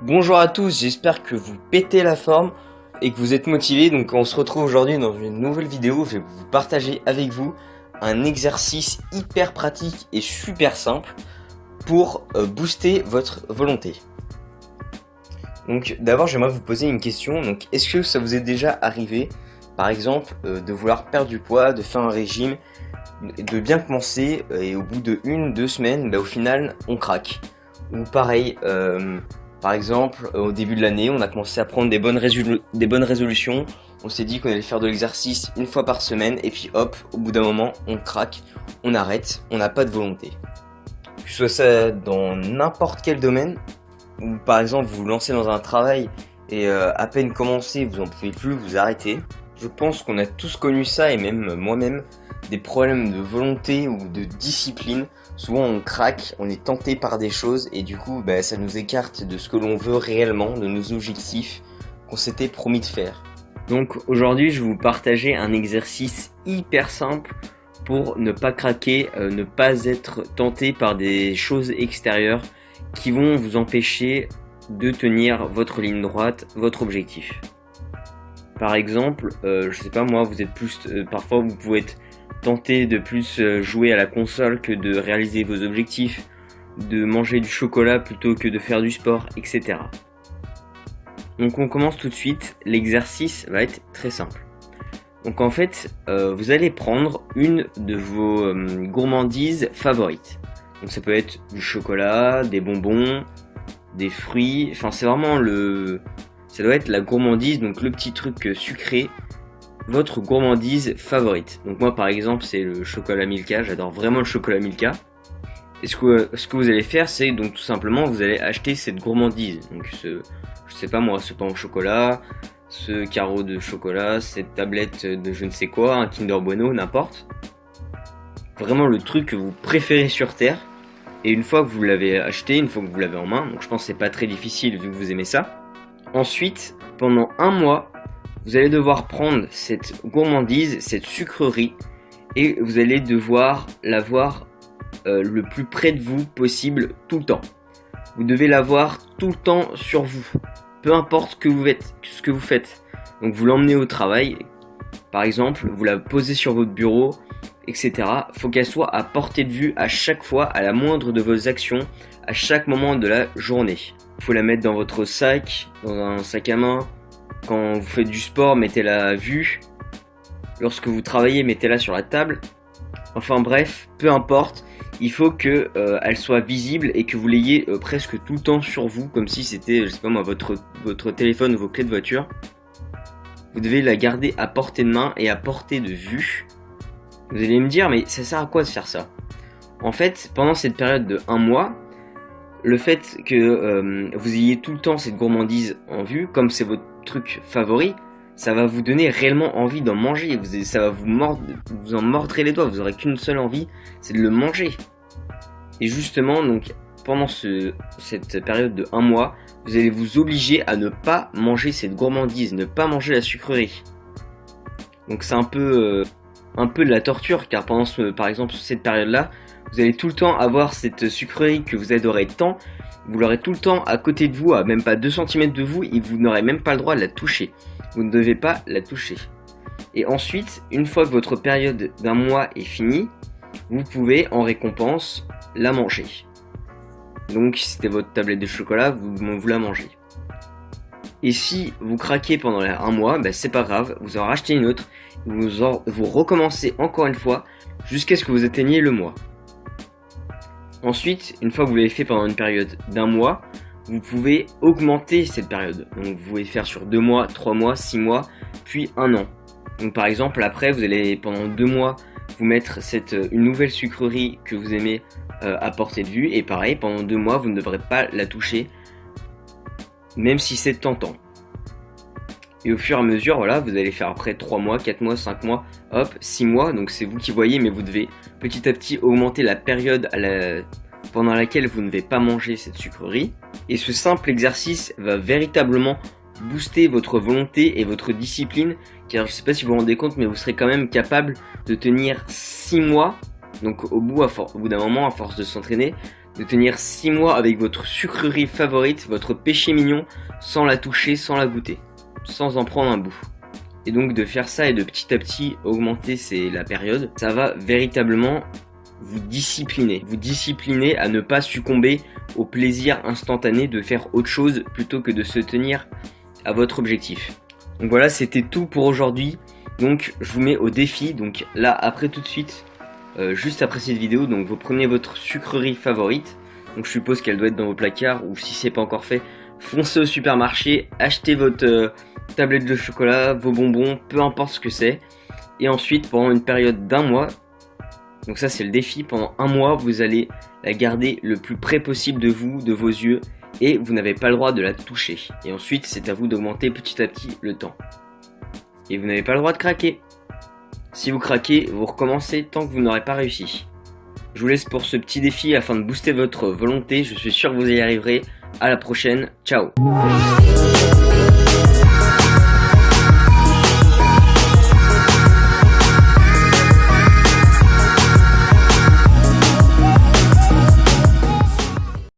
Bonjour à tous, j'espère que vous pétez la forme et que vous êtes motivés. Donc on se retrouve aujourd'hui dans une nouvelle vidéo. Je vais vous partager avec vous un exercice hyper pratique et super simple pour booster votre volonté. Donc d'abord j'aimerais vous poser une question. Donc est-ce que ça vous est déjà arrivé, par exemple, de vouloir perdre du poids, de faire un régime, de bien commencer et au bout de 1-2 semaines, au final on craque. Ou pareil, par exemple, au début de l'année, on a commencé à prendre des bonnes résolutions. On s'est dit qu'on allait faire de l'exercice une fois par semaine. Et puis hop, au bout d'un moment, on craque, on arrête, on n'a pas de volonté. Que ce soit ça dans n'importe quel domaine. Ou par exemple, vous vous lancez dans un travail et à peine commencé, vous en pouvez plus, vous arrêtez. Je pense qu'on a tous connu ça, et même moi-même, des problèmes de volonté ou de discipline. Souvent on craque, on est tenté par des choses et du coup ça nous écarte de ce que l'on veut réellement, de nos objectifs qu'on s'était promis de faire. Donc aujourd'hui je vais vous partager un exercice hyper simple pour ne pas craquer, ne pas être tenté par des choses extérieures qui vont vous empêcher de tenir votre ligne droite, votre objectif. Par exemple, je sais pas moi, vous êtes plus, parfois vous pouvez être tenté de plus jouer à la console que de réaliser vos objectifs, de manger du chocolat plutôt que de faire du sport, etc. Donc on commence tout de suite, l'exercice va être très simple. Donc en fait, vous allez prendre une de vos gourmandises favorites. Donc ça peut être du chocolat, des bonbons, des fruits, enfin c'est vraiment ça doit être la gourmandise, donc le petit truc sucré, votre gourmandise favorite. Donc moi par exemple c'est le chocolat Milka, j'adore vraiment le chocolat Milka. Et ce que vous allez faire, c'est donc tout simplement vous allez acheter cette gourmandise. Donc je sais pas moi, ce pain au chocolat, ce carreau de chocolat, cette tablette de je ne sais quoi, un Kinder Bueno, n'importe. Vraiment le truc que vous préférez sur terre. Et une fois que vous l'avez acheté, une fois que vous l'avez en main, donc je pense que c'est pas très difficile vu que vous aimez ça. Ensuite, pendant un mois, vous allez devoir prendre cette gourmandise, cette sucrerie, et vous allez devoir l'avoir le plus près de vous possible tout le temps. Vous devez l'avoir tout le temps sur vous, peu importe ce que vous faites. Donc vous l'emmenez au travail, par exemple, vous la posez sur votre bureau, etc. Il faut qu'elle soit à portée de vue à chaque fois, à la moindre de vos actions, à chaque moment de la journée. Il faut la mettre dans votre sac, dans un sac à main. Quand vous faites du sport, mettez-la à vue. Lorsque vous travaillez, mettez-la sur la table. Enfin bref, peu importe, il faut que elle soit visible et que vous l'ayez presque tout le temps sur vous, comme si c'était, je sais pas moi, votre téléphone ou vos clés de voiture. Vous devez la garder à portée de main et à portée de vue. Vous allez me dire, mais ça sert à quoi de faire ça? En fait, pendant cette période de 1 mois, le fait que vous ayez tout le temps cette gourmandise en vue, comme c'est votre truc favori, ça va vous donner réellement envie d'en manger. Ça va vous en mordrez les doigts. Vous n'aurez qu'une seule envie, c'est de le manger. Et justement, donc pendant cette période de 1 mois, vous allez vous obliger à ne pas manger cette gourmandise, ne pas manger la sucrerie. Donc c'est un peu de la torture, car pendant par exemple cette période-là, vous allez tout le temps avoir cette sucrerie que vous adorez tant, vous l'aurez tout le temps à côté de vous, à même pas 2 cm de vous, et vous n'aurez même pas le droit de la toucher. Vous ne devez pas la toucher. Et ensuite, une fois que votre période d'1 mois est finie, vous pouvez en récompense la manger. Donc si c'était votre tablette de chocolat, vous la mangez. Et si vous craquez pendant les 1 mois, c'est pas grave, vous en rachetez une autre, vous recommencez encore une fois jusqu'à ce que vous atteigniez le mois. Ensuite, une fois que vous l'avez fait pendant une période d'1 mois, vous pouvez augmenter cette période. Donc vous pouvez faire sur 2 mois, 3 mois, 6 mois, puis 1 an. Donc par exemple, après vous allez pendant 2 mois vous mettre une nouvelle sucrerie que vous aimez à portée de vue. Et pareil, pendant 2 mois, vous ne devrez pas la toucher, même si c'est tentant. Et au fur et à mesure, voilà, vous allez faire après 3 mois, 4 mois, 5 mois, hop, 6 mois. Donc c'est vous qui voyez, mais vous devez petit à petit augmenter la période pendant laquelle vous ne devez pas manger cette sucrerie. Et ce simple exercice va véritablement booster votre volonté et votre discipline. Car je ne sais pas si vous vous rendez compte, mais vous serez quand même capable de tenir 6 mois. Donc au bout d'un moment, à force de s'entraîner, de tenir 6 mois avec votre sucrerie favorite, votre péché mignon, sans la toucher, sans la goûter, sans en prendre un bout. Et donc de faire ça et de petit à petit augmenter la période, ça va véritablement vous discipliner à ne pas succomber au plaisir instantané de faire autre chose plutôt que de se tenir à votre objectif. Donc voilà, c'était tout pour aujourd'hui. Donc je vous mets au défi, donc là après tout de suite, juste après cette vidéo, donc vous prenez votre sucrerie favorite, donc je suppose qu'elle doit être dans vos placards, ou si c'est pas encore fait, foncez au supermarché, achetez votre tablette de chocolat, vos bonbons, peu importe ce que c'est, et ensuite pendant une période d'1 mois, donc ça c'est le défi, pendant 1 mois vous allez la garder le plus près possible de vous, de vos yeux, et vous n'avez pas le droit de la toucher, et ensuite c'est à vous d'augmenter petit à petit le temps, et vous n'avez pas le droit de craquer. Si vous craquez, vous recommencez tant que vous n'aurez pas réussi. Je vous laisse pour ce petit défi afin de booster votre volonté, je suis sûr que vous y arriverez. À la prochaine, ciao.